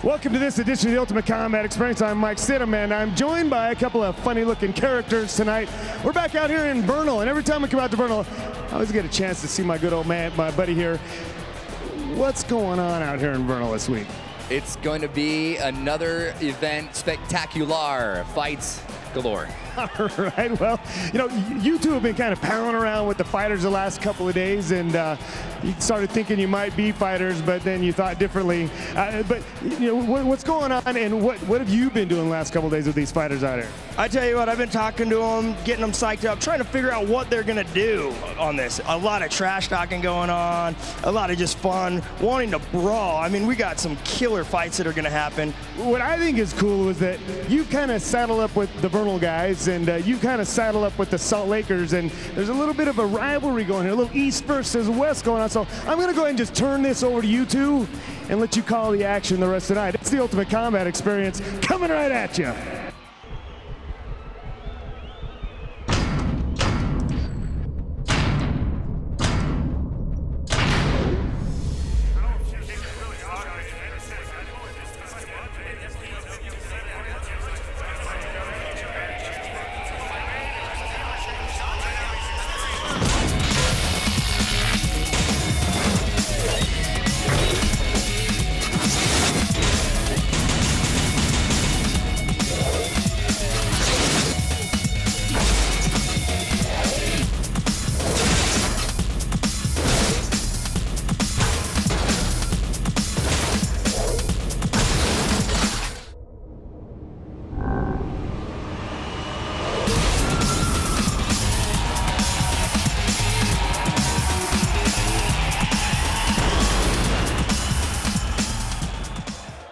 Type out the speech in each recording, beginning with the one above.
Welcome to this edition of the Ultimate Combat Experience. I'm Mike Stidham, and I'm joined by a couple of funny-looking characters tonight. We're back out here in Vernal, and every time we come out to Vernal, I always get a chance to see my good old man, my buddy here. What's going on out here in Vernal this week? It's going to be another event, spectacular, fights galore. All right, well, you know, you two have been kind of palling around with the fighters the last couple of days, and you started thinking you might be fighters, but then you thought differently. But, you know, what's going on, and what have you been doing the last couple of days with these fighters out here? I tell you what, I've been talking to them, getting them psyched up, trying to figure out what they're going to do on this. A lot of trash talking going on, a lot of just fun, wanting to brawl. I mean, we got some killer fights that are going to happen. What I think is cool is that you kind of saddle up with the Vernal guys, and you kind of saddle up with the Salt Lakers, and there's a little bit of a rivalry going here, a little East versus West going on. So I'm going to go ahead and just turn this over to you two and let you call the action the rest of the night. It's the Ultimate Combat Experience coming right at you.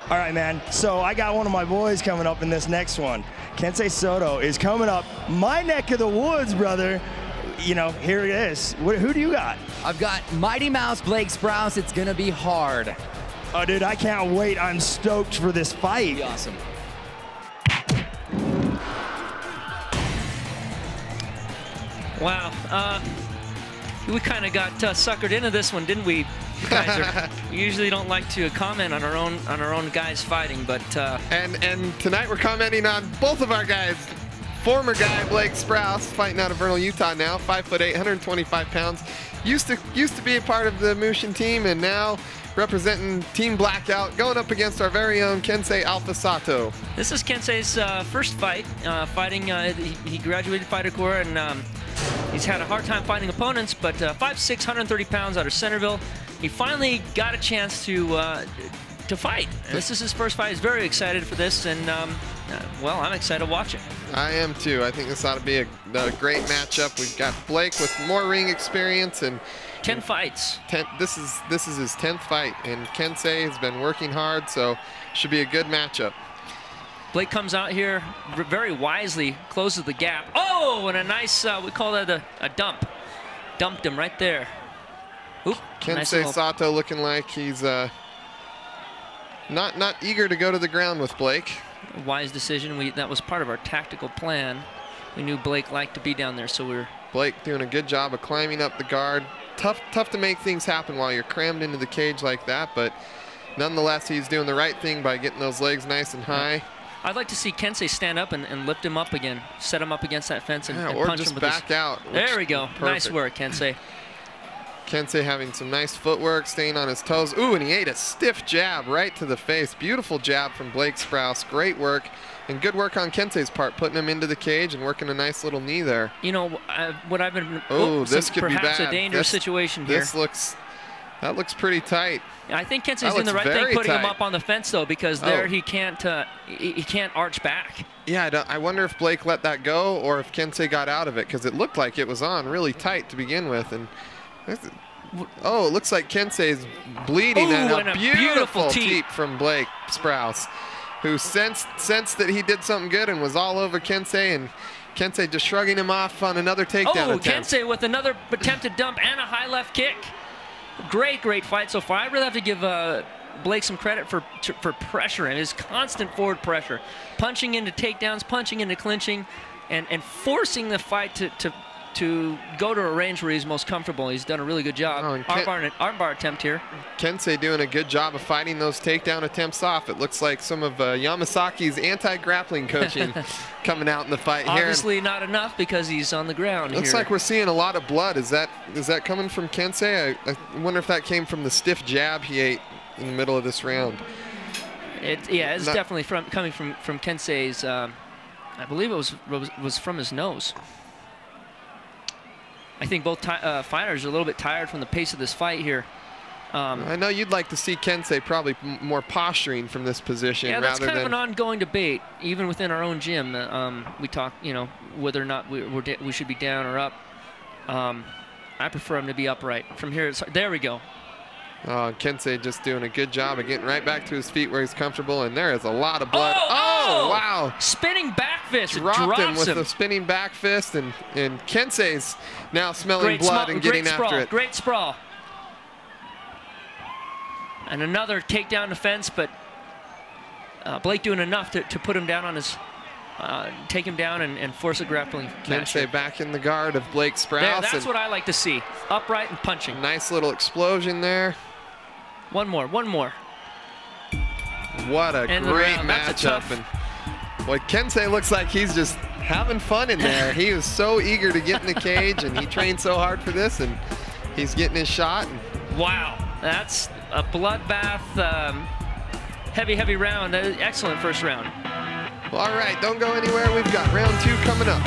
All right, man, so I got one of my boys coming up in this next one. Kensei Sato is coming up my neck of the woods, brother. You know, here it is. Who do you got? I've got Mighty Mouse Blake Sprouse. It's going to be hard. Oh, dude, I can't wait. I'm stoked for this fight. It'll be awesome. Wow, we kind of got suckered into this one, didn't we? We usually don't like to comment on our own guys fighting, but and tonight we're commenting on both of our guys. Former guy Blake Sprouse, fighting out of Vernal, Utah now, 5'8", 125 pounds. Used to be a part of the Mushin team, and now representing Team Blackout, going up against our very own Kensei Alpha Sato. This is Kensei's first fight. He graduated fighter corps, and he's had a hard time finding opponents, but 5'6", 130 pounds out of Centerville. He finally got a chance to fight. This is his first fight. He's very excited for this, and well, I'm excited to watch it. I am too. I think this ought to be a great matchup. We've got Blake with more ring experience and 10 fights. This is his 10th fight, and Kensei has been working hard, so should be a good matchup. Blake comes out here very wisely, closes the gap. Oh, and a nice, we call that a dump. Dumped him right there. Oop, Kensei Sato looking like he's not eager to go to the ground with Blake. Wise decision. That was part of our tactical plan. We knew Blake liked to be down there, so we're... Blake doing a good job of climbing up the guard. Tough to make things happen while you're crammed into the cage like that, but nonetheless, he's doing the right thing by getting those legs nice and high. I'd like to see Kensei stand up and lift him up again, set him up against that fence and or punch just him with back out. There we go. Perfect. Nice work, Kensei. Kensei having some nice footwork, staying on his toes. Ooh, and he ate a stiff jab right to the face. Beautiful jab from Blake Sprouse. Great work, and good work on Kensei's part, putting him into the cage and working a nice little knee there. You know, what I've been... Oh, this could be bad. Perhaps a dangerous situation here. That looks pretty tight. I think Kensei's doing the right thing, putting him up on the fence, though, because there he can't arch back. Yeah, I wonder if Blake let that go or if Kensei got out of it, because it looked like it was on really tight to begin with. And oh, it looks like Kensei's bleeding. Ooh, and a beautiful teep from Blake Sprouse, who sensed that he did something good and was all over Kensei, and Kensei just shrugging him off on another takedown attempt. Kensei with another attempted dump and a high left kick. Great fight so far. I really have to give Blake some credit for pressuring, his constant forward pressure, punching into takedowns, punching into clinching, and forcing the fight to to go to a range where he's most comfortable. He's done a really good job. Armbar attempt here. Kensei doing a good job of fighting those takedown attempts off. It looks like some of Yamasaki's anti-grappling coaching coming out in the fight here. Obviously not enough because he's on the ground. Looks like we're seeing a lot of blood. Is that coming from Kensei? I wonder if that came from the stiff jab he ate in the middle of this round. Yeah, it's definitely coming from Kensei's. I believe it was from his nose. I think both fighters are a little bit tired from the pace of this fight here. I know you'd like to see Kensei probably more posturing from this position. Yeah, that's rather kind of than an ongoing debate, even within our own gym. We talk, whether or not we should be down or up. I prefer him to be upright. From here, there we go. Kensei just doing a good job of getting right back to his feet where he's comfortable, and there is a lot of blood. Oh, wow. Spinning back fist. Dropped him with the spinning back fist, and Kensei's now smelling blood and getting after it. Great sprawl. And another takedown defense, but Blake doing enough to put him down on his, take him down and force a grappling match. Kensei back in the guard of Blake Sprouse. That's what I like to see. Upright and punching. Nice little explosion there. One more. What a great matchup. And boy, Kensei looks like he's just having fun in there. He was so eager to get in the cage, and he trained so hard for this, and he's getting his shot. Wow, that's a bloodbath, heavy round. Excellent first round. Well, all right, don't go anywhere. We've got round 2 coming up.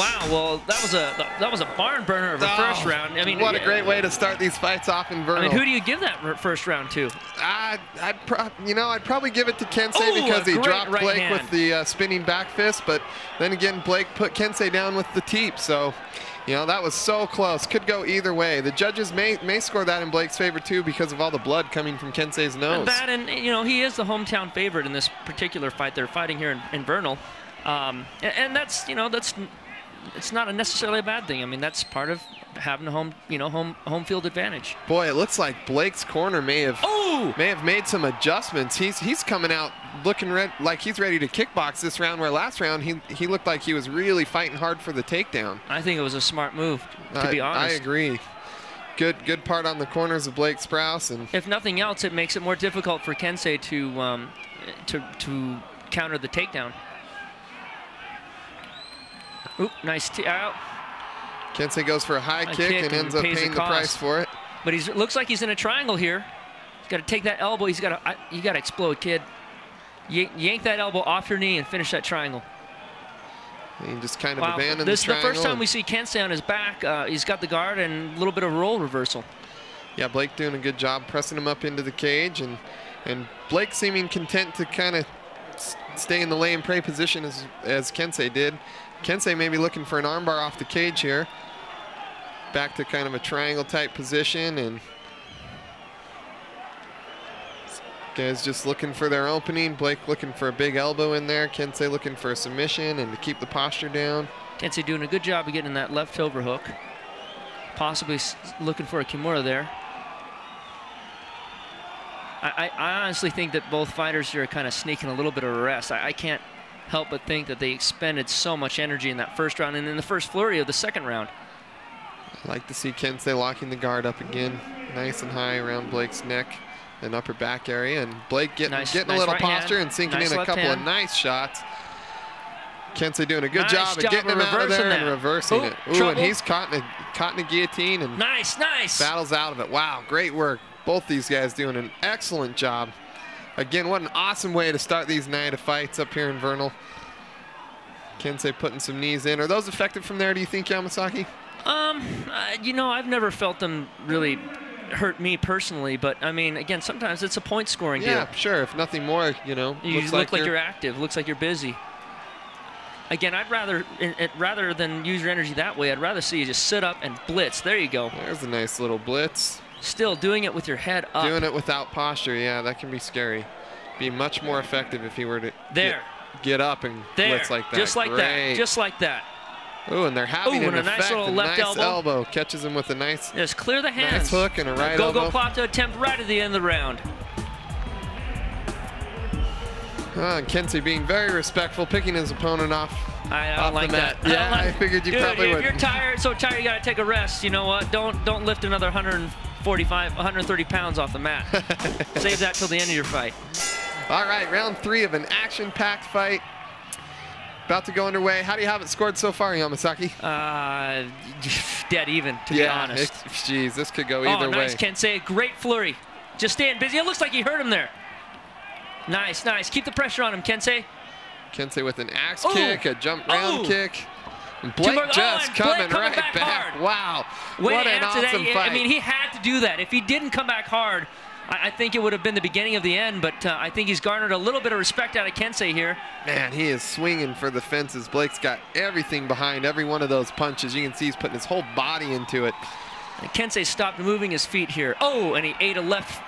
Wow, well, that was a barn burner of a first round. I mean, what a great way to start these fights off in Vernal. I mean, who do you give that first round to? I'd probably give it to Kensei because he dropped Blake with the spinning back fist, but then again, Blake put Kensei down with the teep, so that was so close. Could go either way. The judges may score that in Blake's favor too because of all the blood coming from Kensei's nose. And he is the hometown favorite in this particular fight. They're fighting here in Vernal, and that's it's not necessarily a bad thing. I mean, that's part of having a home field advantage. Boy, it looks like Blake's corner may have made some adjustments. He's coming out looking like he's ready to kickbox this round, where last round he looked like he was really fighting hard for the takedown. I think it was a smart move, to be honest. I agree. Good part on the corners of Blake Sprouse, and if nothing else, it makes it more difficult for Kensei to counter the takedown. Oop, nice out. Kensei goes for a high kick and ends up paying the price for it. But looks like he's in a triangle here. He's got to take that elbow. You got to explode, kid. Yank that elbow off your knee and finish that triangle. And he just kind of abandoned the triangle. This is the first time we see Kensei on his back. He's got the guard and a little bit of roll reversal. Yeah, Blake doing a good job pressing him up into the cage, and Blake seeming content to kind of stay in the lay and pray position as Kensei did. Kensei may be looking for an armbar off the cage here. Back to kind of a triangle type position, and guys just looking for their opening. Blake looking for a big elbow in there. Kensei looking for a submission and to keep the posture down. Kensei doing a good job of getting that left overhook. Possibly looking for a Kimura there. I honestly think that both fighters here are kind of sneaking a little bit of a rest. I can't help but think that they expended so much energy in that first round and in the first flurry of the second round. I like to see Kensei locking the guard up again, nice and high around Blake's neck and upper back area, and Blake getting a little posture and sinking in a couple of nice shots. Kensei doing a good job of getting him out of there and reversing it. Ooh, and he's caught in a guillotine and nice. Battles out of it. Wow, great work. Both these guys doing an excellent job. Again, what an awesome way to start these night of fights up here in Vernal. Kensei putting some knees in. Are those effective from there, do you think, Yamasaki? I've never felt them really hurt me personally, but I mean, again, sometimes it's a point scoring deal. Yeah, sure. If nothing more, you look like you're active. Looks like you're busy. Again, I'd rather than use your energy that way, I'd rather see you just sit up and blitz. There you go. There's a nice little blitz. Still doing it with your head up. Doing it without posture, yeah, that can be scary. Be much more effective if he were to get up and blitz like that. Just like that. Just like that. Ooh, and they're having an effect. Nice little left elbow. Catches him with a nice, just clear the hands. Nice hook and a right elbow. Go Plata attempt right at the end of the round. And Kensei being very respectful, picking his opponent off. I don't like that. Yeah, I figured you probably would. If you're so tired, you got to take a rest. You know what? Don't lift another 130 pounds off the mat. Save that till the end of your fight. All right, round 3 of an action-packed fight. About to go underway. How do you have it scored so far, Yamasaki? Dead even, to be honest. Geez, this could go either way. Nice, Kensei. Great flurry. Just staying busy. It looks like he hurt him there. Nice. Keep the pressure on him, Kensei. Kensei with an axe kick, a jump round kick. And Blake coming right back. Hard. Wow. What an awesome fight. I mean, he had to do that. If he didn't come back hard, I think it would have been the beginning of the end, but I think he's garnered a little bit of respect out of Kensei here. Man, he is swinging for the fences. Blake's got everything behind every one of those punches. You can see he's putting his whole body into it. And Kensei stopped moving his feet here. Oh, and he ate a left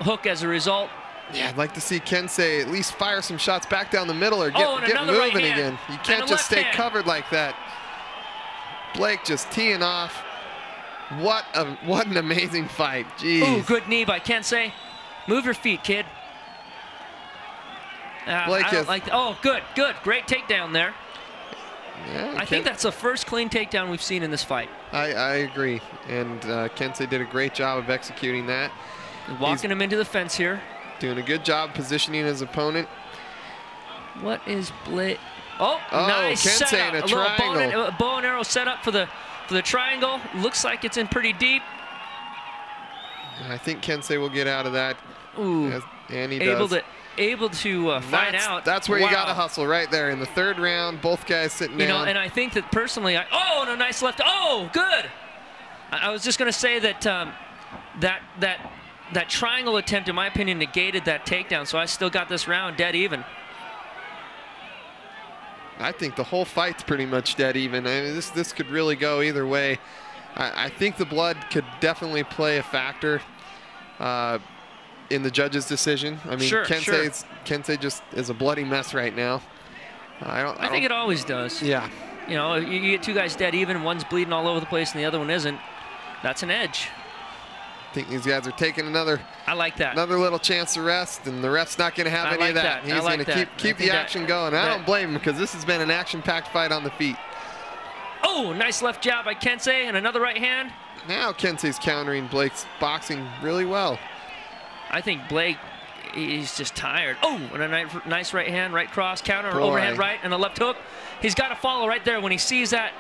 hook as a result. Yeah, I'd like to see Kensei at least fire some shots back down the middle or get moving again. You can't just stay covered like that. Blake just teeing off. What an amazing fight. Jeez. Ooh, good knee by Kensei. Move your feet, kid. Good. Great takedown there. Yeah, I think that's the first clean takedown we've seen in this fight. I agree. And Kensei did a great job of executing that. Walking him into the fence here. Doing a good job positioning his opponent. What is Blake? Oh, nice Kensei setup. in a triangle. Bow and arrow set up for the triangle. Looks like it's in pretty deep. I think Kensei will get out of that. Ooh. And he able does. to fight out. That's where you got to hustle right there in the 3rd round. Both guys sitting down. You know, and I think that personally, oh, and a nice left. Oh, good. I was just going to say that that triangle attempt, in my opinion, negated that takedown. So I still got this round dead even. I think the whole fight's pretty much dead even. I mean, this could really go either way. I think the blood could definitely play a factor in the judge's decision. I mean, Kensei just is a bloody mess right now. I think it always does. Yeah. You know, you get 2 guys dead even, one's bleeding all over the place and the other one isn't. That's an edge. I think these guys are taking another. I like that. Another little chance to rest, and the ref's not going to have any of that. He's going to keep the action going. I don't blame him, because this has been an action-packed fight on the feet. Oh, nice left jab by Kensei and another right hand. Now Kensei's countering Blake's boxing really well. I think Blake, he's just tired. Oh, and a nice right hand, right cross, counter, overhand right, and a left hook. He's got to follow right there. When he sees that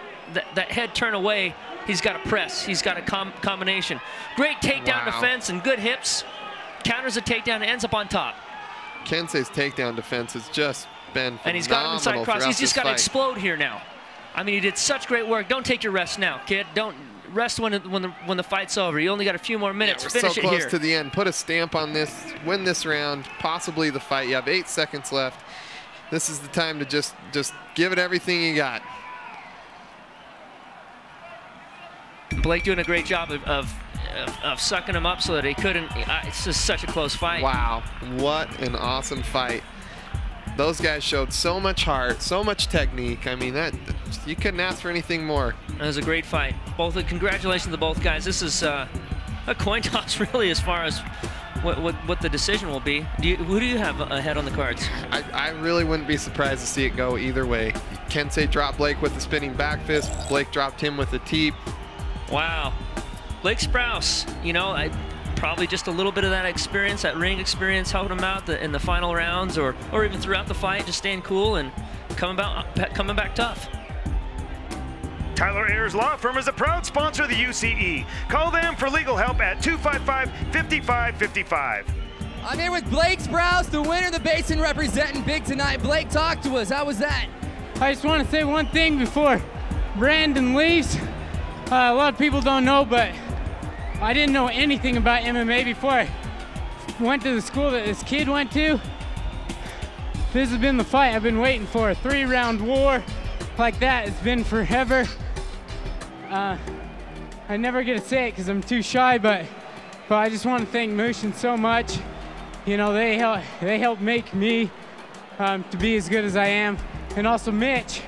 head turn away, he's got to press. He's got a combination. Great takedown defense and good hips. Counters a takedown and ends up on top. Kensei's takedown defense has just been phenomenal. And he's got him inside cross. He's just got to explode here now. I mean, he did such great work. Don't take your rest now, kid. Don't rest when the fight's over. You only got a few more minutes. We're Finish so it here. close to the end. Put a stamp on this. Win this round. Possibly the fight. You have 8 seconds left. This is the time to just give it everything you got. Blake doing a great job of sucking him up so that he couldn't. It's just such a close fight. Wow, what an awesome fight. Those guys showed so much heart, so much technique. I mean, you couldn't ask for anything more. It was a great fight. Congratulations to both guys. This is a coin toss, really, as far as what the decision will be. Who do you have ahead on the cards? I really wouldn't be surprised to see it go either way. Kensei dropped Blake with the spinning back fist. Blake dropped him with the teep. Wow. Blake Sprouse, you know, probably just a little bit of that experience, that ring experience, helping him out in the final rounds or even throughout the fight, just staying cool and coming back tough. Tyler Ayers Law Firm is a proud sponsor of the UCE. Call them for legal help at 255-5555. I'm here with Blake Sprouse, the winner of the Basin, representing big tonight. Blake, talk to us. How was that? I just want to say one thing before Brandon leaves. A lot of people don't know, but I didn't know anything about MMA before I went to the school that this kid went to. This has been the fight I've been waiting for, a 3-round war like that. It's been forever. I never get to say it because I'm too shy, but I just want to thank Mushin so much. You know, they helped make me to be as good as I am. And also Mitch.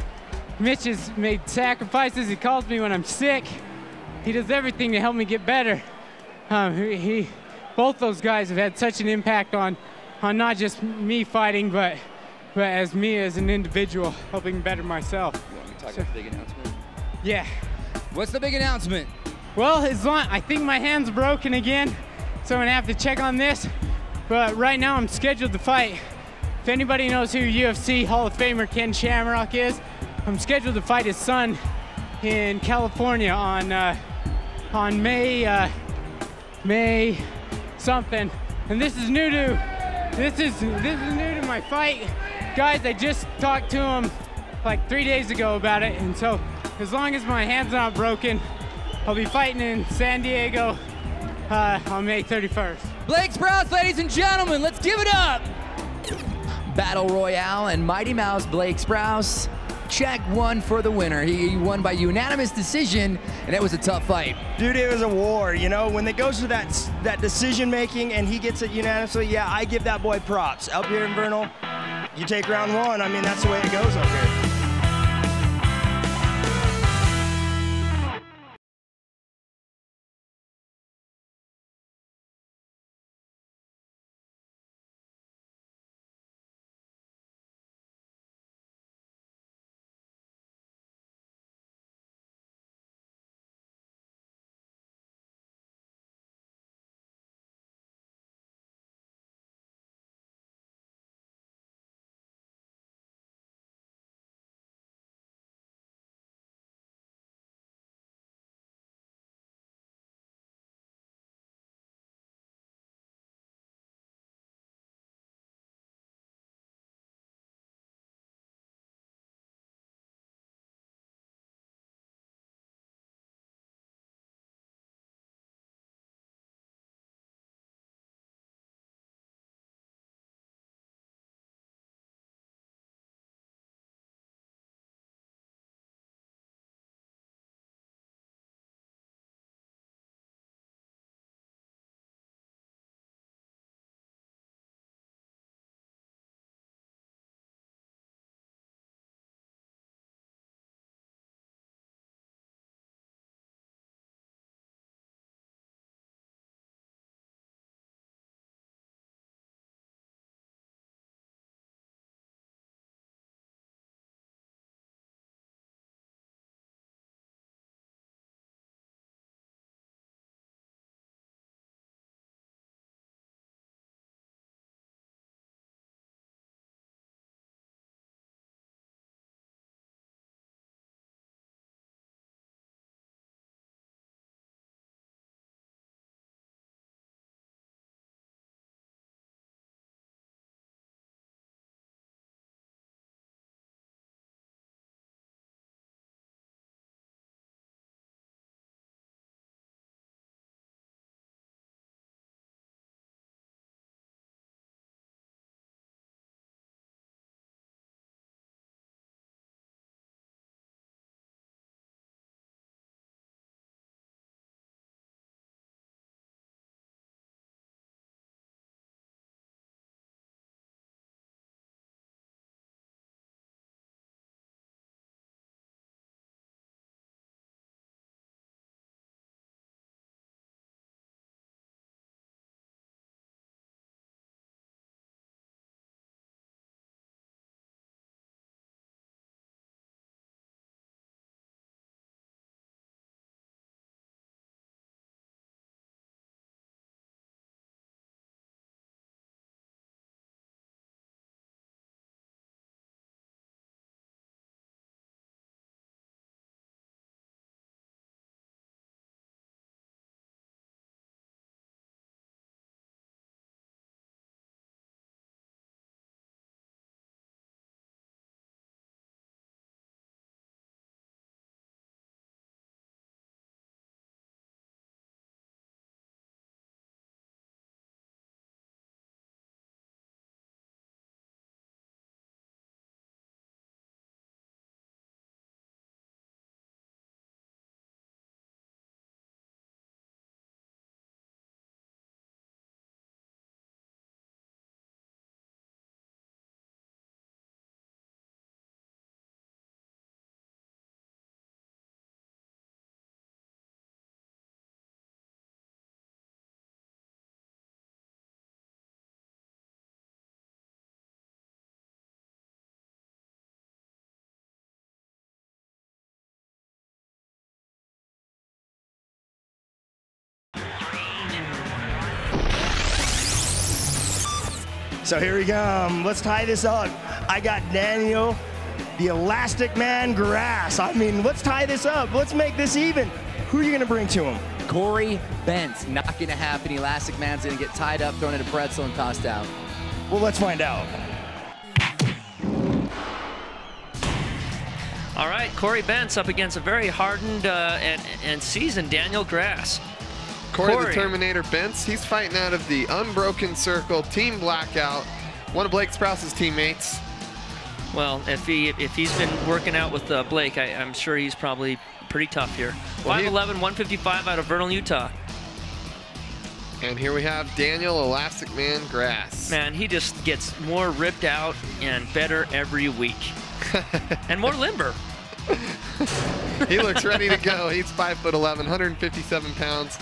Mitch has made sacrifices. He calls me when I'm sick. He does everything to help me get better. Both those guys have had such an impact on not just me fighting, but as me as an individual, helping better myself. You want me to talk about the big announcement? Yeah. What's the big announcement? Well, I think my hand's broken again, so I'm gonna have to check on this. But right now I'm scheduled to fight. If anybody knows who UFC Hall of Famer Ken Shamrock is, I'm scheduled to fight his son in California on May something. And this is new to my fight. Guys, I just talked to him like 3 days ago about it, and so as long as my hand's not broken, I'll be fighting in San Diego on May 31st. Blake Sprouse, ladies and gentlemen, let's give it up. Battle Royale and Mighty Mouse Blake Sprouse. Check one for the winner. He won by unanimous decision, and it was a tough fight. Dude, it was a war, you know? When it goes to that decision making and he gets it unanimously, yeah, I give that boy props. Up here in Vernal, you take round 1, I mean, that's the way it goes up here. So here we come. Let's tie this up. I got Daniel, the Elastic Man Grass. I mean, let's tie this up. Let's make this even. Who are you going to bring to him? Cory Bentz. Not going to happen. Elastic Man's going to get tied up, thrown in a pretzel, and tossed out. Well, let's find out. All right, Cory Bentz up against a very hardened and seasoned Daniel Grass. Cory the Terminator Bentz, he's fighting out of the Unbroken Circle Team Blackout, one of Blake Sprouse's teammates. Well, if he's been working out with Blake, I'm sure he's probably pretty tough here. 5'11", 155 out of Vernal, Utah. And here we have Daniel Elastic Man Grass. Man, he just gets more ripped out and better every week. And more limber. He looks ready to go. He's 5'11", 157 pounds.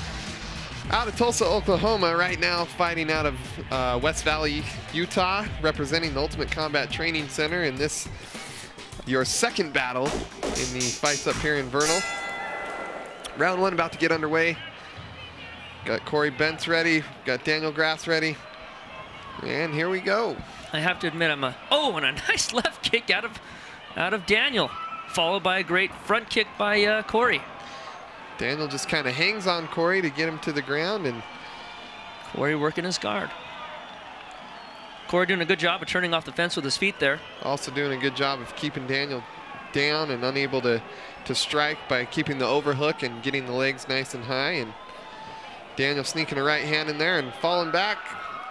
Out of Tulsa, Oklahoma right now, fighting out of West Valley, Utah, representing the Ultimate Combat Training Center in this, your second battle in the fights up here in Vernal. Round one about to get underway. Got Cory Bentz ready, got Daniel Grass ready, and here we go. I have to admit, and a nice left kick out of Daniel, followed by a great front kick by Cory. Daniel just kind of hangs on Cory to get him to the ground, and Cory working his guard. Cory doing a good job of turning off the fence with his feet there. Also doing a good job of keeping Daniel down and unable to strike by keeping the overhook and getting the legs nice and high. And Daniel sneaking a right hand in there and falling back,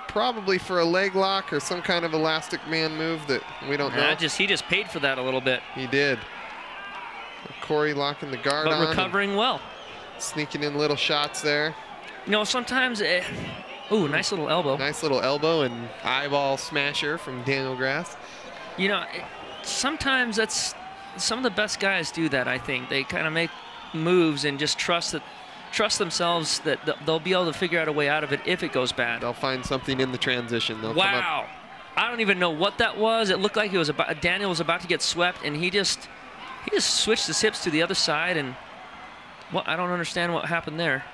probably for a leg lock or some kind of Elastic Man move that we don't know. He just paid for that a little bit. He did. Cory locking the guard on. But recovering well. Sneaking in little shots there. You know, sometimes, ooh, nice little elbow. Nice little elbow and eyeball smasher from Daniel Grass. You know, sometimes that's, some of the best guys do that, I think. They kind of make moves and just trust themselves that they'll be able to figure out a way out of it if it goes bad. They'll find something in the transition. They'll wow. I don't even know what that was. It looked like Daniel was about to get swept, and he just switched his hips to the other side, and I don't understand what happened there.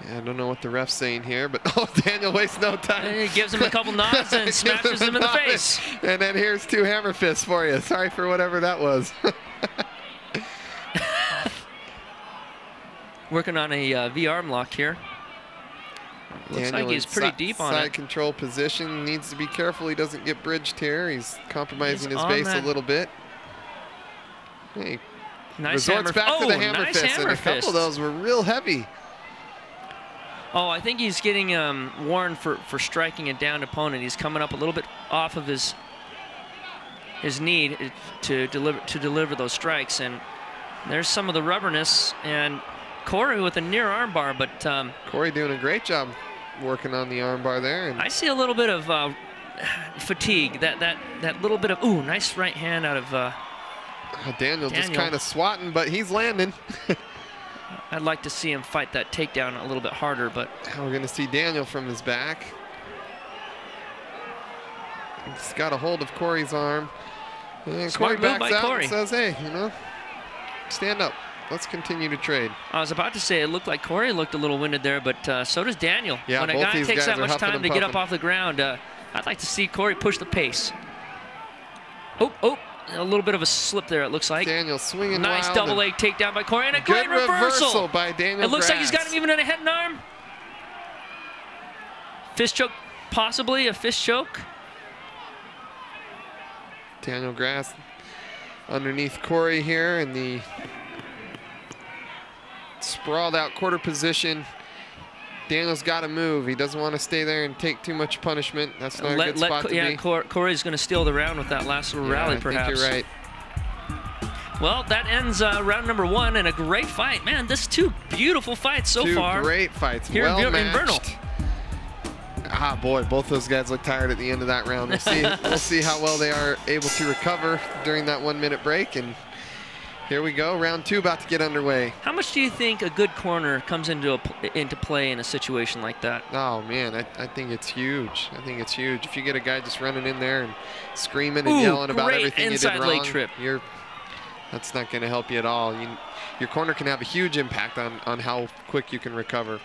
Yeah, I don't know what the ref's saying here, but Daniel wastes no time. And he gives him a couple nods and smashes him in the face. And then here's two hammer fists for you. Sorry for whatever that was. Working on a V-arm lock here. Looks like he's pretty deep on it. Side control position. Needs to be careful he doesn't get bridged here. He's compromising his base a little bit. Hey, nice resorts back to the hammer nice fist, and a couple of those were real heavy. Oh, I think he's getting warned for striking a downed opponent. He's coming up a little bit off of his knee to deliver those strikes, and there's some of the rubberness. And Cory with a near armbar, but Cory doing a great job working on the armbar there. And I see a little bit of fatigue. That little bit of nice right hand out of. Daniel just kind of swatting, but he's landing. I'd like to see him fight that takedown a little bit harder, but we're going to see Daniel from his back. He's got a hold of Cory's arm. And Cory backs out and says, hey, you know, stand up. Let's continue to trade. I was about to say it looked like Cory looked a little winded there, but so does Daniel. Yeah, when a guy takes that much time to get up off the ground, I'd like to see Cory push the pace. Oh. A little bit of a slip there, it looks like. Daniel swinging nice double leg takedown by Cory, and a great reversal by Daniel. It looks like he's got him even in a head and arm. Fist choke, possibly a fist choke. Daniel Grass underneath Cory here in the sprawled out quarter position. Daniel's got to move. He doesn't want to stay there and take too much punishment. That's not a good spot to be. Cory's going to steal the round with that last little rally, perhaps. I think you're right. Well, that ends round number one, and a great fight. Man, this is two beautiful fights so far. Two great fights. Here in Vernal. Ah, boy, both those guys look tired at the end of that round. We'll see how well they are able to recover during that 1 minute break. And here we go, round two about to get underway. How much do you think a good corner comes into play in a situation like that? Oh, man, I think it's huge. I think it's huge. If you get a guy just running in there and screaming and yelling about everything you did wrong, leg trip. That's not going to help you at all. Your corner can have a huge impact on how quick you can recover.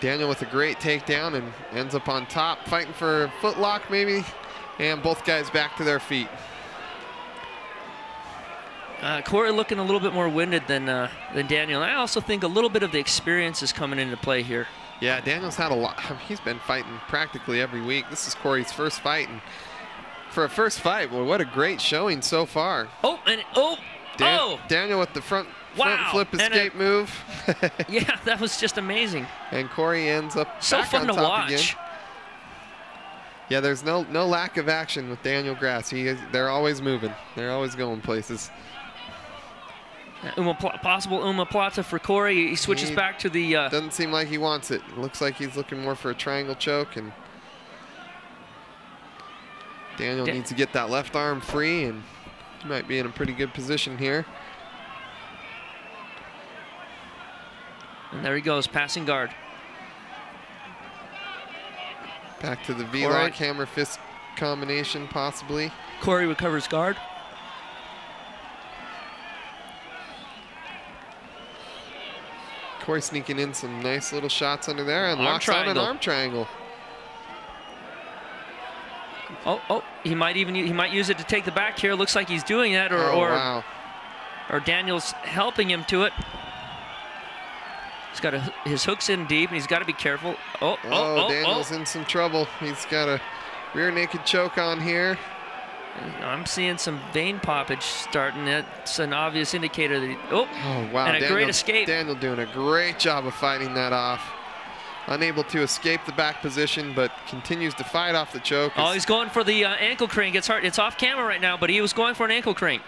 Daniel with a great takedown and ends up on top, fighting for a foot lock maybe, and both guys back to their feet. Cory looking a little bit more winded than Daniel. And I also think a little bit of the experience is coming into play here. Yeah, Daniel's had a lot. He's been fighting practically every week. This is Cory's first fight, and for a first fight, well, what a great showing so far. Oh, and Daniel with the front flip escape move. Yeah, that was just amazing. And Cory ends up so back fun on to top watch. Again. Yeah, there's no lack of action with Daniel Grass. They're always moving. They're always going places. Possible omoplata for Cory. He switches back to the... Doesn't seem like he wants it. Looks like he's looking more for a triangle choke, and Daniel needs to get that left arm free, and he might be in a pretty good position here. And there he goes, passing guard. Back to the V-lock hammer fist combination, possibly. Cory recovers guard. Cory sneaking in some nice little shots under there and locks on an arm triangle. Oh, he might use it to take the back here. Looks like he's doing that, or Daniel's helping him to it. He's got his hooks in deep, and he's got to be careful. Daniel's in some trouble. He's got a rear naked choke on here. I'm seeing some vein poppage starting. It's an obvious indicator that wow. And a great escape. Daniel doing a great job of fighting that off. Unable to escape the back position, but continues to fight off the choke. Oh, he's going for the ankle crane. Gets hurt. It's off camera right now, but he was going for an ankle crane.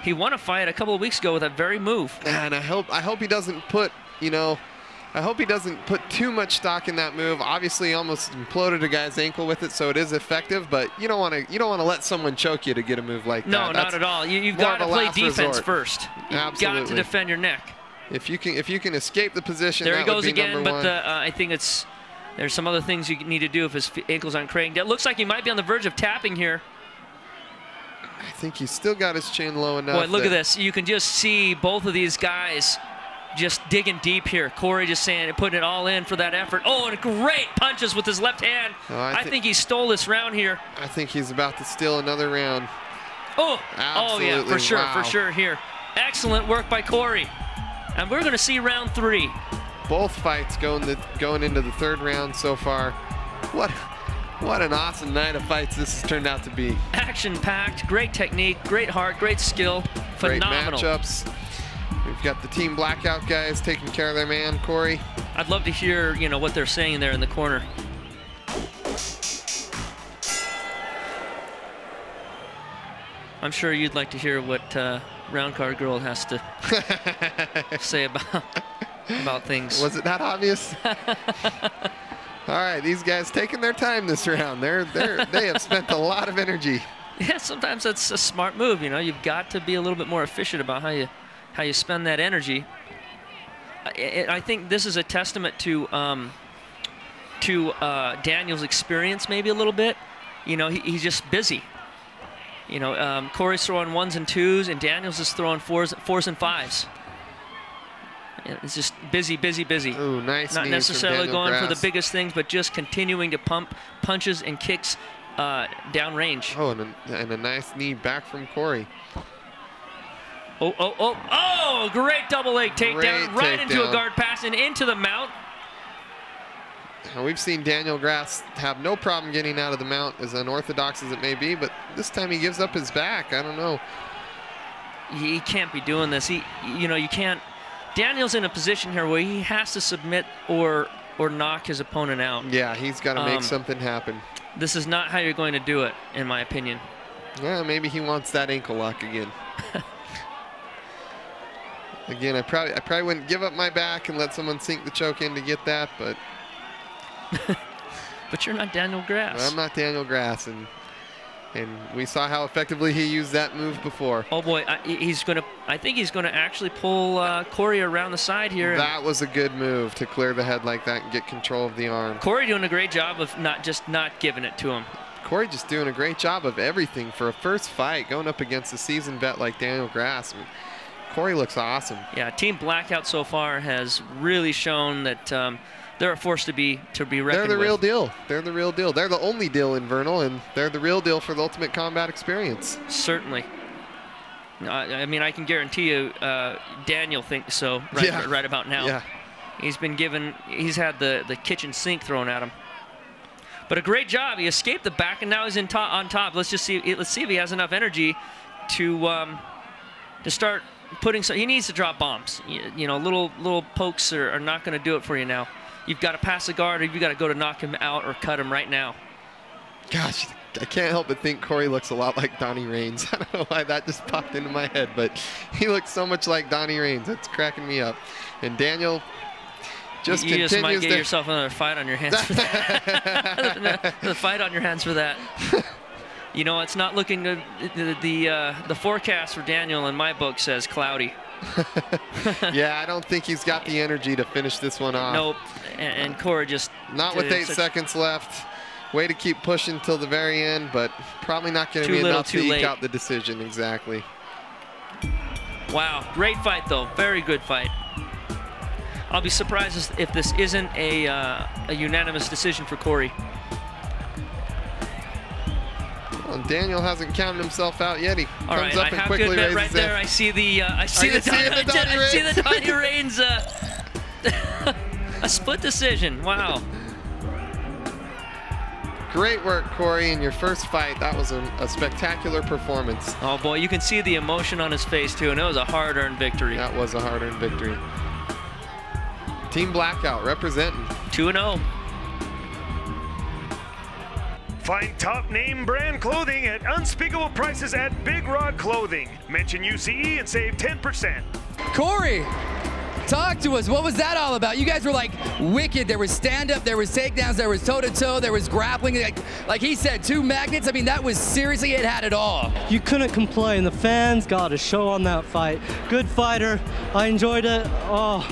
He won a fight a couple of weeks ago with that very move. And I hope he doesn't put, I hope he doesn't put too much stock in that move. Obviously, he almost imploded a guy's ankle with it, so it is effective. But you don't want to let someone choke you to get a move like that. No, not at all. You've got to play defense first. You've got to defend your neck. If you can escape the position, there he goes again. But I think there's some other things you need to do if his ankles aren't craned. It looks like he might be on the verge of tapping here. I think he's still got his chin low enough. Boy, look at this. You can just see both of these guys just digging deep here. Cory just putting it all in for that effort. Oh, and great punches with his left hand. I think he stole this round here. I think he's about to steal another round. Absolutely. Oh yeah, for sure, for sure here. Excellent work by Cory. And we're going to see round 3. Both fights going into the 3rd round so far. What an awesome night of fights this has turned out to be. Action-packed, great technique, great heart, great skill, phenomenal. Great matchups. We've got the Team Blackout guys taking care of their man, Cory. I'd love to hear, what they're saying there in the corner. I'm sure you'd like to hear what Round Card Girl has to say about things. Was it that obvious? All right, these guys taking their time this round. They have spent a lot of energy. Yeah, sometimes that's a smart move. You've got to be a little bit more efficient about how you spend that energy. I think this is a testament to Daniel's experience, maybe a little bit. He's just busy. Cory's throwing 1s and 2s, and Daniel's just throwing 4s and 5s. It's just busy. Ooh, nice. Not necessarily going for the biggest things, but just continuing to pump punches and kicks downrange. Oh, and a nice knee back from Cory. Oh, great double leg takedown right into a guard pass and into the mount. Now, we've seen Daniel Grass have no problem getting out of the mount, as unorthodox as it may be, but this time he gives up his back. I don't know. He can't be doing this. You can't. Daniel's in a position here where he has to submit or knock his opponent out. Yeah, he's got to make something happen. This is not how you're going to do it, in my opinion. Yeah, maybe he wants that ankle lock again. Again, I probably wouldn't give up my back and let someone sink the choke in to get that, but but you're not Daniel Grass. I'm not Daniel Grass, and we saw how effectively he used that move before. Oh boy, I think he's gonna actually pull Cory around the side here. That was a good move to clear the head like that and get control of the arm. Cory doing a great job of not giving it to him. Cory just doing a great job of everything for a first fight, going up against a seasoned vet like Daniel Grass. Cory looks awesome. Yeah, Team Blackout so far has really shown that they're a force to be reckoned with. They're the real deal. They're the real deal. They're the only deal in Vernal, and they're the real deal for the Ultimate Combat experience. Certainly. I mean, I can guarantee you, Daniel thinks so right about now. Yeah. He's had the kitchen sink thrown at him. But a great job. He escaped the back, and now he's on top. Let's see if he has enough energy to start putting some. He needs to drop bombs. You know, little pokes are not going to do it for you now. You've got to pass the guard, or you've got to go to knock him out or cut him right now. Gosh, I can't help but think Cory looks a lot like Donnie Reigns. I don't know why that just popped into my head, but he looks so much like Donnie Reigns. It's cracking me up. And Daniel just continues just might get yourself another fight on your hands for that. The fight on your hands for that. You know, it's not looking good. The forecast for Daniel in my book says cloudy. Yeah, I don't think he's got the energy to finish this one off. Nope. And Cory just not with 8 seconds left. Way to keep pushing till the very end, but probably not going to be enough to eke out the decision. Exactly. Wow, great fight though. Very good fight. I'll be surprised if this isn't a unanimous decision for Cory. Well, Daniel hasn't counted himself out yet. He comes up and I quickly have to admit, raises right there, I see the Donnie Reigns a split decision. Wow. Great work, Cory, in your first fight. That was a spectacular performance. Oh boy, you can see the emotion on his face too, and it was a hard-earned victory. That was a hard-earned victory. Team Blackout representing. 2-0. Find top name brand clothing at unspeakable prices at Big Rod Clothing. Mention UCE and save 10%. Cory, talk to us. What was that all about? You guys were like wicked. There was stand-up, there was takedowns, there was toe-to-toe, there was grappling. Like he said, 2 magnets. I mean, that was seriously, it had it all. You couldn't complain. The fans got a show on that fight. Good fighter. I enjoyed it. Oh,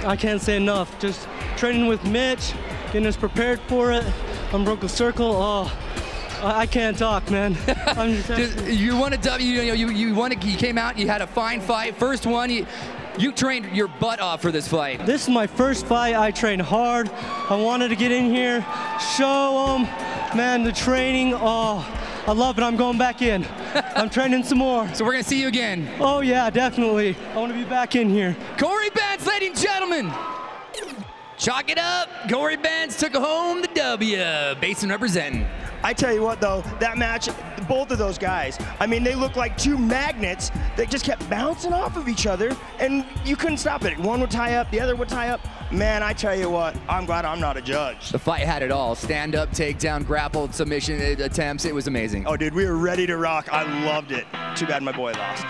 I can't say enough. Just training with Mitch, getting us prepared for it. Unbroken Circle. Oh, I can't talk, man. You won a W. You came out. You had a fine fight. First one. You trained your butt off for this fight. This is my first fight. I trained hard. I wanted to get in here, show them, man, the training. Oh, I love it. I'm going back in. I'm training some more. So we're gonna see you again. Oh yeah, definitely. I want to be back in here. Cory Bentz, ladies and gentlemen. Chalk it up. Cory Bentz took home the W. Basin representing. I tell you what, though, that match, both of those guys, I mean, they look like 2 magnets that just kept bouncing off of each other, and you couldn't stop it. One would tie up, the other would tie up. Man, I tell you what, I'm glad I'm not a judge. The fight had it all. Stand-up, takedown, grappled, submission attempts. It was amazing. Oh, dude, we were ready to rock. I loved it. Too bad my boy lost.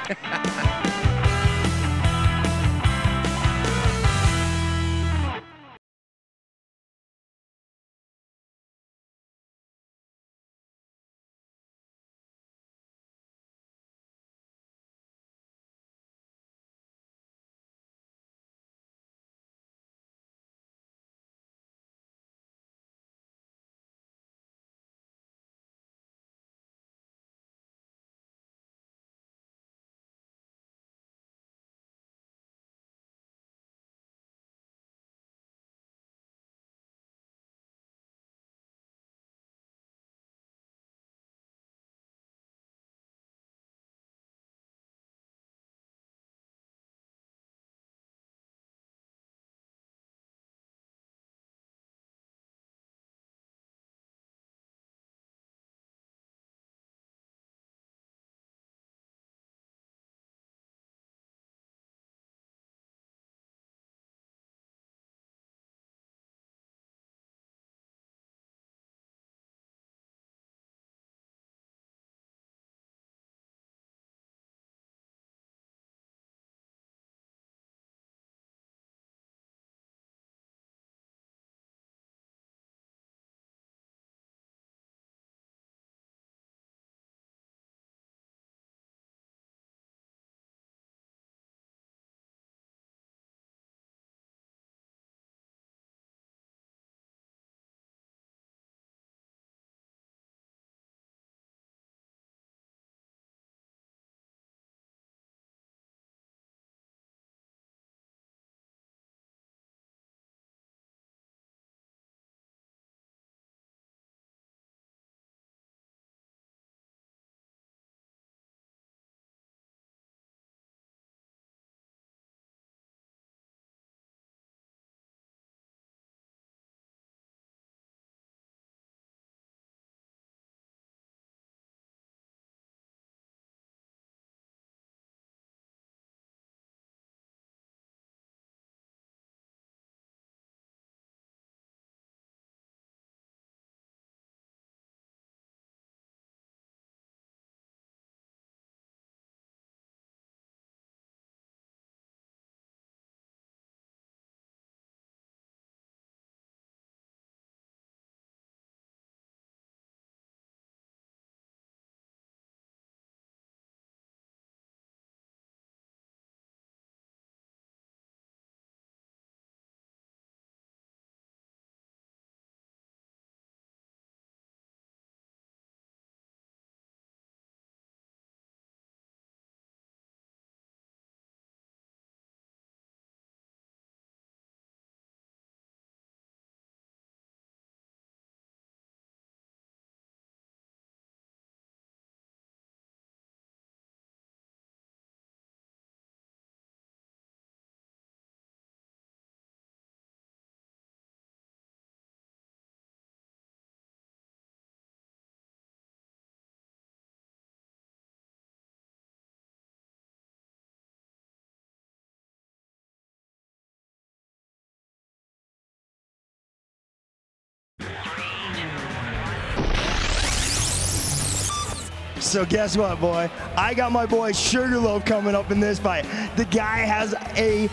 So guess what, boy? I got my boy Sugarloaf coming up in this fight. The guy has a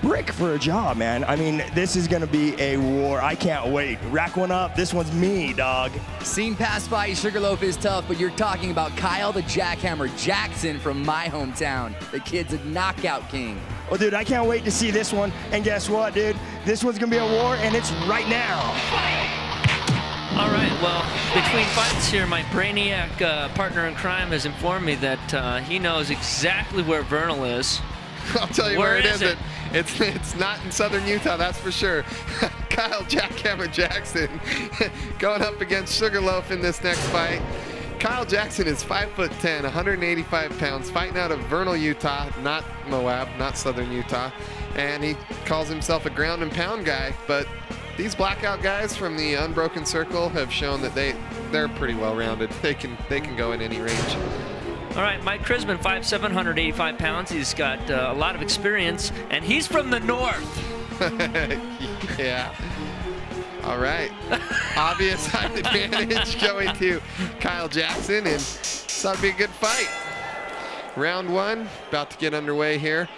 brick for a jaw, man. I mean, this is gonna be a war. I can't wait. Rack one up. This one's me, dog. Seen past fight, Sugarloaf is tough, but you're talking about Kyle the Jackhammer Jackson from my hometown. The kid's a knockout king. Well, dude, I can't wait to see this one. And guess what, dude? This one's gonna be a war, and it's right now. All right, well, between fights here, my brainiac partner in crime has informed me that he knows exactly where Vernal is. I'll tell you where it is isn't. It's not in southern Utah, that's for sure. Kyle Jackhammer Jackson going up against Sugarloaf in this next fight. Kyle Jackson is 5'10", 185 pounds, fighting out of Vernal, Utah, not Moab, not southern Utah. And he calls himself a ground and pound guy, but these blackout guys from the Unbroken Circle have shown that they're pretty well rounded. They can go in any range. All right, Mike Crisman, 5'7", 185 pounds. He's got a lot of experience, and he's from the north. Yeah. All right. Obvious height advantage going to Kyle Jackson, and so that'll be a good fight. Round one, about to get underway here.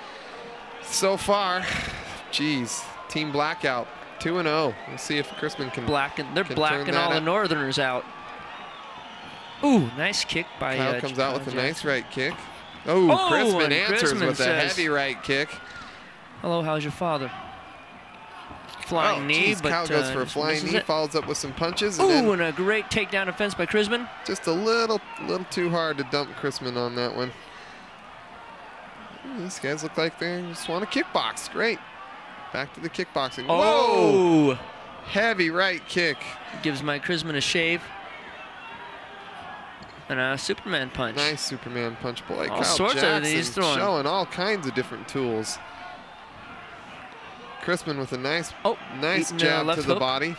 So far, geez, Team Blackout, 2-0. We'll see if Crisman can. They're blacking all the Northerners out. Ooh, nice kick by Kyle comes out with a Jackson. nice right kick. Oh, Crisman answers Crisman with a heavy right kick. Hello, how's your father? Flying knee, geez, but Kyle goes for a flying knee, follows up with some punches. Ooh, and a great takedown defense by Crisman. Just a little too hard to dump Crisman on that one. These guys look like they just want to kickbox. Great. Back to the kickboxing. Oh! Whoa! Heavy right kick. Gives Mike Crisman a shave. And a Superman punch. Nice Superman punch. Boy, all Kyle sorts Jackson of these throwing. Showing all kinds of different tools. Crisman with a nice jab to the body.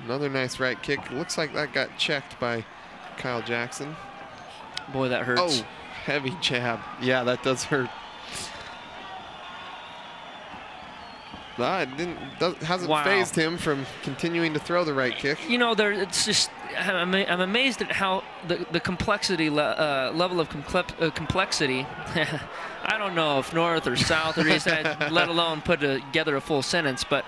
Another nice right kick. Looks like that got checked by Kyle Jackson. Boy, that hurts. Oh, heavy jab. Yeah, that does hurt. It hasn't phased him from continuing to throw the right kick. You know, it's just I'm amazed at how the complexity level of complexity. I don't know if north or south or east, let alone put together a full sentence, but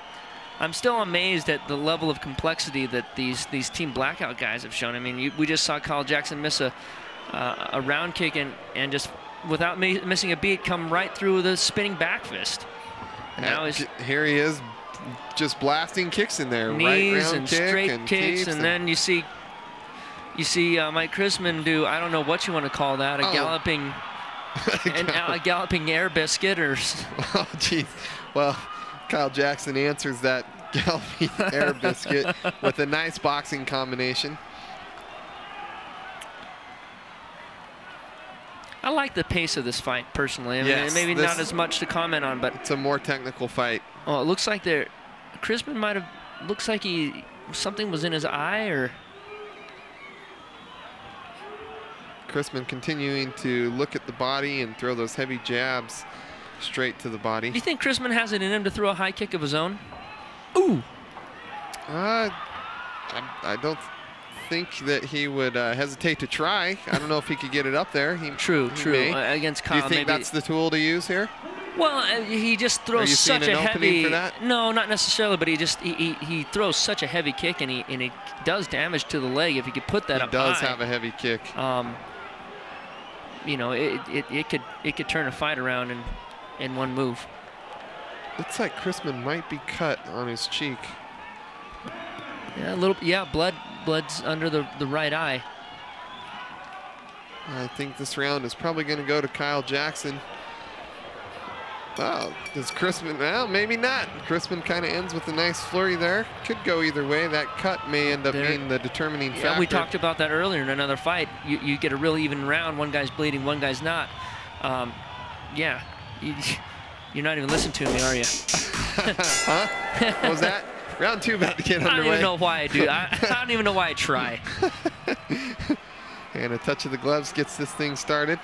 I'm still amazed at the level of complexity that these Team Blackout guys have shown. I mean, we just saw Kyle Jackson miss a round kick and just without missing a beat come right through the spinning back fist. And now here he is, just blasting kicks in there. Knees right round and kick straight and kicks, and then you see Mike Crisman do, I don't know what you want to call that, a galloping air biscuit or. Oh, geez. Well, Kyle Jackson answers that galloping air biscuit with a nice boxing combination. I like the pace of this fight personally. I mean, maybe not as much to comment on, but it's a more technical fight. Oh, it looks like Crisman might have. Looks like something was in his eye, or. Crisman continuing to look at the body and throw those heavy jabs straight to the body. Do you think Crisman has it in him to throw a high kick of his own? Ooh. I don't think that he would hesitate to try. I don't know if he could get it up there. True. Against Kyle, do you think that's the tool to use here? Well, he just throws such a heavy. No, not necessarily, but he throws such a heavy kick, and he does damage to the leg if he could put that up high. He does have a heavy kick. You know, it could turn a fight around in one move. Looks like Crisman might be cut on his cheek. Yeah, a little. Yeah, blood's under the right eye. I think this round is probably going to go to Kyle Jackson. Oh, does Crisman? Well, maybe not. Crisman kind of ends with a nice flurry there. Could go either way. That cut may end up being the determining factor. Yeah, we talked about that earlier in another fight. You get a real even round. One guy's bleeding, one guy's not. Yeah, you're not even listening to me, are you? Huh? What was that? Round two about to get underway. I don't even know why I do. I don't even know why I try. And a touch of the gloves gets this thing started.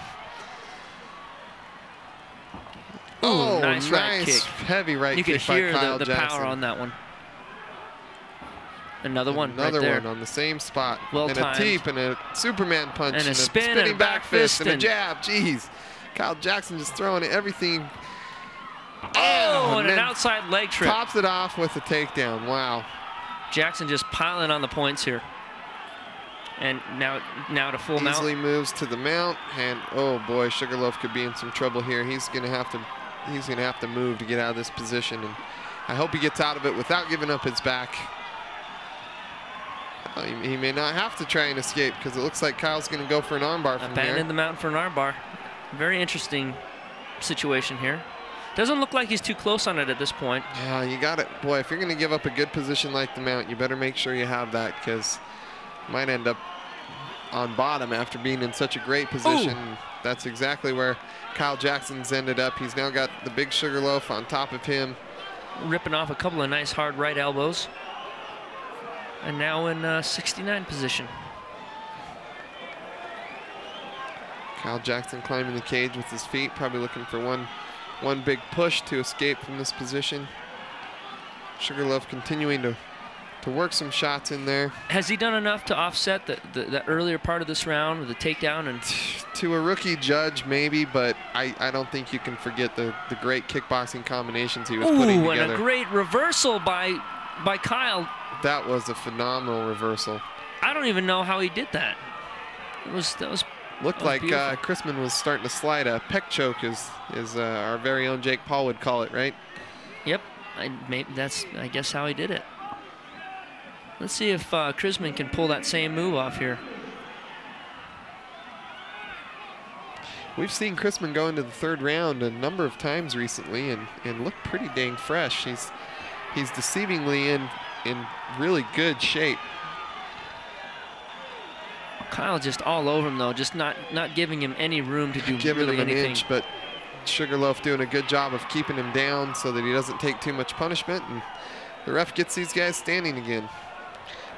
Ooh, nice right kick. Heavy right kick by Kyle Jackson. You could hear the power on that one. Another one Another right there. one on the same spot. Well and timed. a teep and a Superman punch And a spin and spinning a back fist and a and- jab. Jeez. Kyle Jackson just throwing everything. Oh, and an then outside leg trip. Tops it off with a takedown. Wow. Jackson just piling on the points here. And now to full mount. Easily moves to the mount, and oh boy, Sugarloaf could be in some trouble here. He's gonna have to move to get out of this position, and I hope he gets out of it without giving up his back. He may not have to try and escape because it looks like Kyle's gonna go for an armbar from here. Abandoned the mount for an armbar. Very interesting situation here. Doesn't look like he's too close on it at this point. Yeah, you got it. Boy, if you're gonna give up a good position like the mount, you better make sure you have that because you might end up on bottom after being in such a great position. Ooh. That's exactly where Kyle Jackson's ended up. He's now got the big Sugarloaf on top of him. Ripping off a couple of nice hard right elbows. And now in 69 position. Kyle Jackson climbing the cage with his feet, probably looking for one big push to escape from this position. Sugarloaf continuing to work some shots in there. Has he done enough to offset the earlier part of this round with the takedown? And to a rookie judge, maybe, but I don't think you can forget the great kickboxing combinations he was putting together. And a great reversal by Kyle. That was a phenomenal reversal. I don't even know how he did that. Looked like Crisman was starting to slide a pec choke, as our very own Jake Paul would call it, right? Yep, that's I guess how he did it. Let's see if Crisman can pull that same move off here. We've seen Crisman go into the third round a number of times recently and look pretty dang fresh. He's deceivingly in really good shape. Kyle just all over him though, just not giving him any room to do Giving really him an anything. inch, but Sugarloaf doing a good job of keeping him down so that he doesn't take too much punishment, and the ref gets these guys standing again.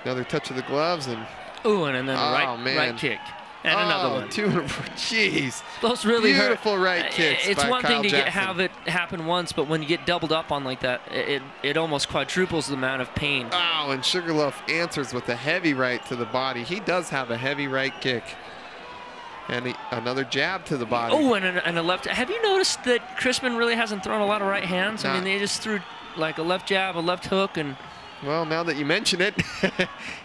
Another touch of the gloves, and ooh, and then the right kick. And another one. Two in a row. Jeez. Those really Beautiful hurt. right kicks It's by one Kyle thing to Jackson. have it happen once, but when you get doubled up on like that, it almost quadruples the amount of pain. Oh, and Sugarloaf answers with a heavy right to the body. He does have a heavy right kick. And another jab to the body. Oh, and a left. Have you noticed that Crisman really hasn't thrown a lot of right hands? I mean, they just threw like a left jab, a left hook, and... Well, now that you mention it,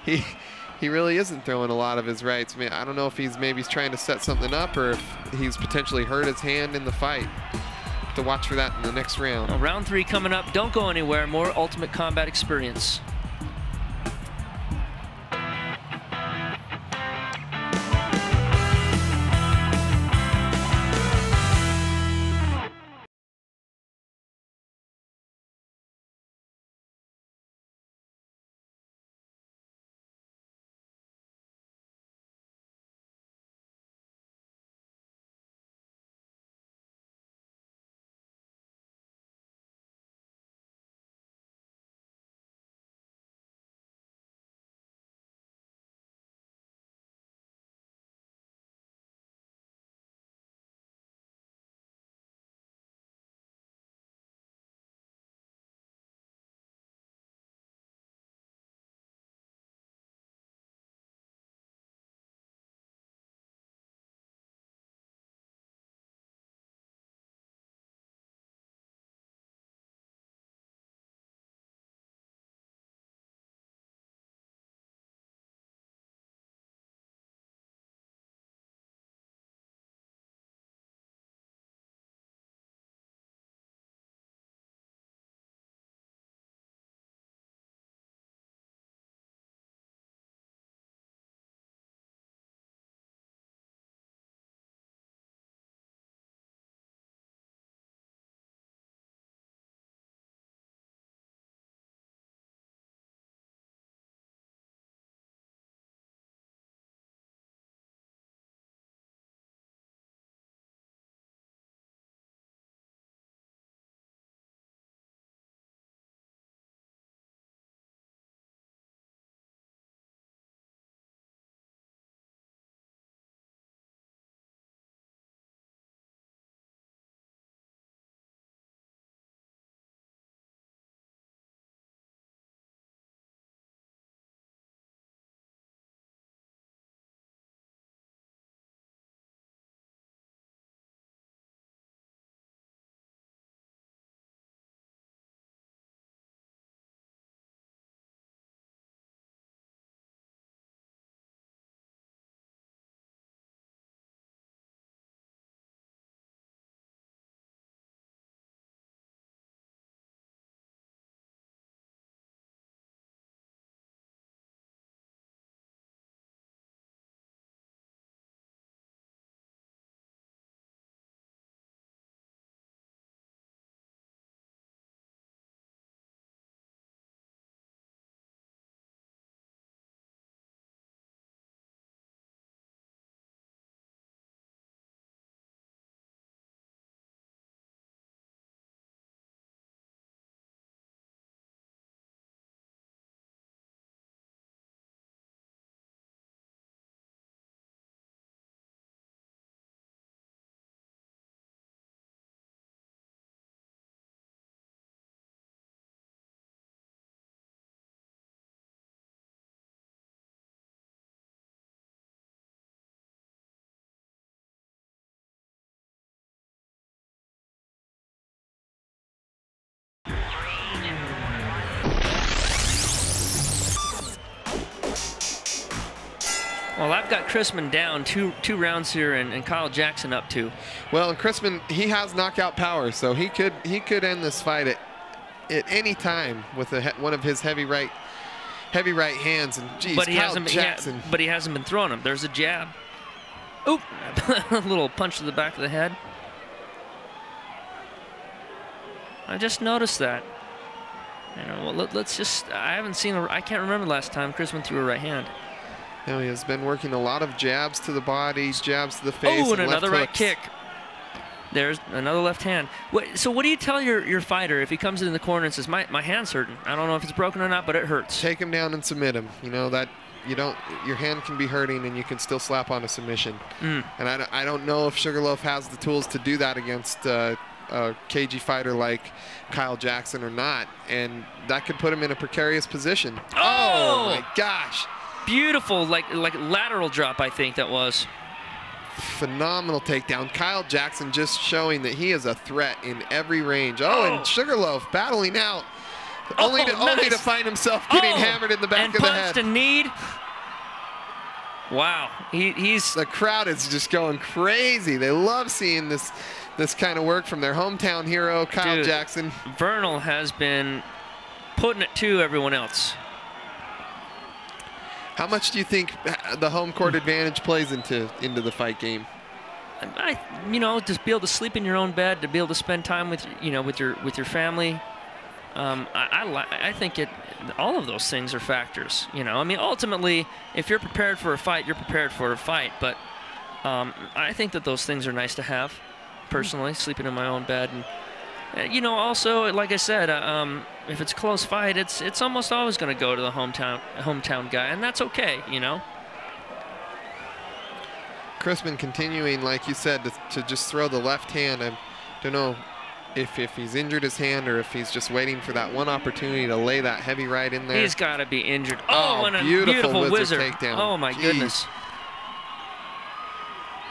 he really isn't throwing a lot of his rights. I mean, I don't know if he's maybe trying to set something up or if he's potentially hurt his hand in the fight. Have to watch for that in the next round. Well, round 3 coming up. Don't go anywhere. More Ultimate Combat experience. Well, I've got Crisman down two rounds here, and Kyle Jackson up 2. Well, and Crisman, he has knockout power, so he could end this fight at any time with one of his heavy right hands. And geez, Kyle Jackson. But he hasn't been throwing them. There's a jab. Oop! A little punch to the back of the head. I just noticed that. You know, well, let's just. I haven't seen. I can't remember the last time Crisman threw a right hand. No, he has been working a lot of jabs to the body, jabs to the face. Oh, and another right hooks. kick. There's another left hand. So what do you tell your fighter if he comes in the corner and says, my hand's hurting? I don't know if it's broken or not, but it hurts. Take him down and submit him. You know that your hand can be hurting and you can still slap on a submission. And I don't know if Sugarloaf has the tools to do that against a cagey fighter like Kyle Jackson or not, and that could put him in a precarious position. Oh my gosh! Beautiful, like lateral drop, I think that was. Phenomenal takedown. Kyle Jackson just showing that he is a threat in every range. And Sugarloaf battling out, only to find himself getting hammered in the back of the head. And punched and kneed. Wow, the crowd is just going crazy. They love seeing this kind of work from their hometown hero, Kyle Jackson. Vernal has been putting it to everyone else. How much do you think the home court advantage plays into the fight game? Just be able to sleep in your own bed, to be able to spend time with your family. I think all of those things are factors. I mean, ultimately, if you're prepared for a fight, you're prepared for a fight. But I think that those things are nice to have. Personally, sleeping in my own bed, and also, like I said, if it's a close fight, it's almost always going to go to the hometown guy, and that's okay, Crisman continuing, like you said, to just throw the left hand. I don't know if he's injured his hand or if he's just waiting for that one opportunity to lay that heavy right in there. He's got to be injured. And a beautiful wizard takedown. Oh my goodness.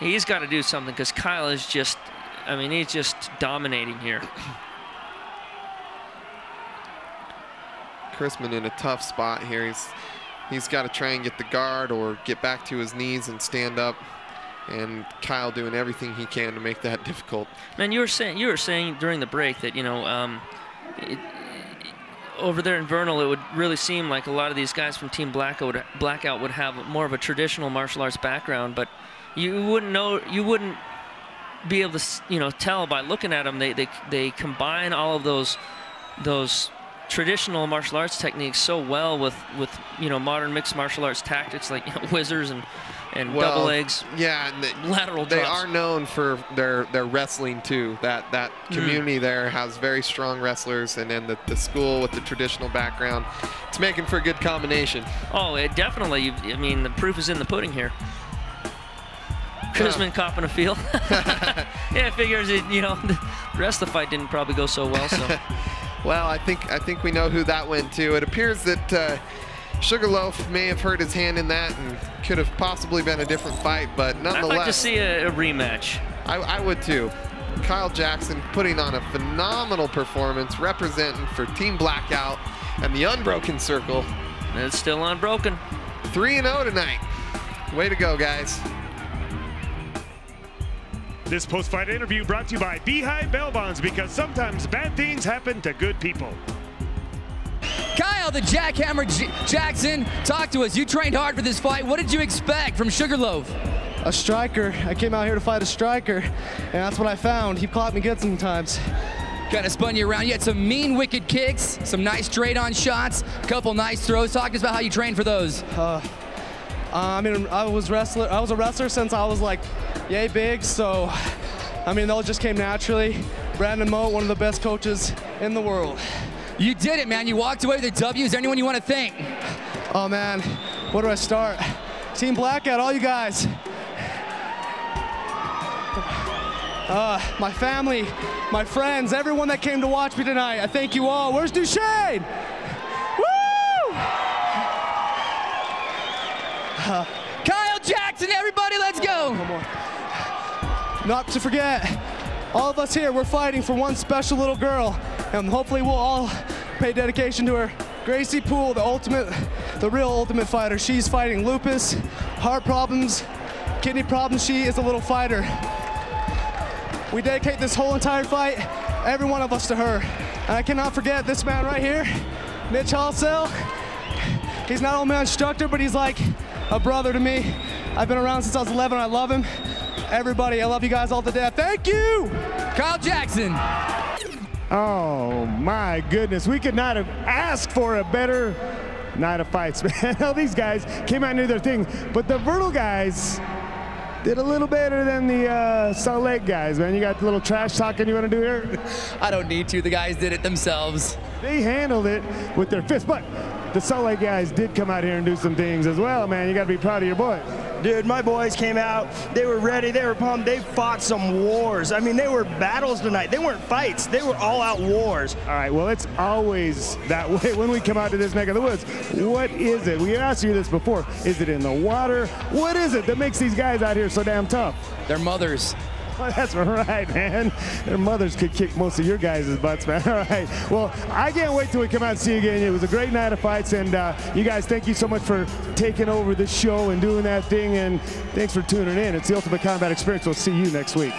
He's got to do something because Kyle is just. I mean, he's just dominating here. Crisman in a tough spot here. He's got to try and get the guard or get back to his knees and stand up. And Kyle doing everything he can to make that difficult. Man, you were saying during the break that over there in Vernal, it would really seem like a lot of these guys from Team Blackout would have more of a traditional martial arts background, but you wouldn't be able to tell by looking at them. They combine all of those traditional martial arts techniques so well with modern mixed martial arts tactics like whizzers and double legs. Yeah, and lateral drops. They are known for their wrestling too. That community there has very strong wrestlers, and then the school with the traditional background. It's making for a good combination. Oh, it definitely. I mean, the proof is in the pudding here. Crisman copping a feel. Yeah, figures the rest of the fight didn't probably go so well. So, well, I think we know who that went to. It appears that Sugarloaf may have hurt his hand in that and could have possibly been a different fight, but nonetheless, I'd like to see a rematch. I would too. Kyle Jackson putting on a phenomenal performance, representing for Team Blackout and the Unbroken Circle. And it's still unbroken. 3-0 tonight. Way to go, guys. This post-fight interview brought to you by Beehive Bail Bonds, because sometimes bad things happen to good people. Kyle the Jackhammer Jackson, talk to us. You trained hard for this fight. What did you expect from Sugarloaf? A striker. I came out here to fight a striker, and that's what I found. He caught me good sometimes. Kind of spun you around. You had some mean, wicked kicks, some nice straight-on shots, a couple nice throws. Talk to us about how you trained for those. I mean, I was a wrestler since I was like yay big, so I mean, those just came naturally. Brandon Moat, one of the best coaches in the world. You did it, man. You walked away with a W. Is there anyone you want to thank? Oh man, where do I start? Team Blackout, all you guys. My family, my friends, everyone that came to watch me tonight. I thank you all. Where's Duchesne? Woo! Kyle Jackson, everybody, let's go. One more. Not to forget, all of us here, we're fighting for one special little girl, and hopefully we'll all pay dedication to her. Gracie Poole, the ultimate the real Ultimate Fighter. She's fighting lupus, heart problems, kidney problems. She is a little fighter. We dedicate this whole entire fight, every one of us, to her. And I cannot forget this man right here, Mitch Halsell. He's not only my instructor, but he's like a brother to me. I've been around since I was 11. I love him. Everybody, I love you guys all to death. Thank you! Kyle Jackson. Oh my goodness, we could not have asked for a better night of fights, man. All these guys came out and knew their thing, but the Vernal guys did a little better than the Salt Lake guys, man. You got the little trash talking you want to do here? I don't need to, the guys did it themselves. They handled it with their fists, but the Salt Lake guys did come out here and do some things as well, man. You got to be proud of your boys. Dude, my boys came out, they were ready, they were pumped, they fought some wars. I mean, they were battles tonight. They weren't fights, they were all-out wars. All right, well, it's always that way when we come out to this neck of the woods. What is it? We asked you this before. Is it in the water? What is it that makes these guys out here so damn tough? Their mothers. Well, that's right, man. Their mothers could kick most of your guys' butts, man. All right. Well, I can't wait till we come out and see you again. It was a great night of fights, and you guys, thank you so much for taking over the show and doing that thing, and thanks for tuning in. It's the Ultimate Combat Experience. We'll see you next week.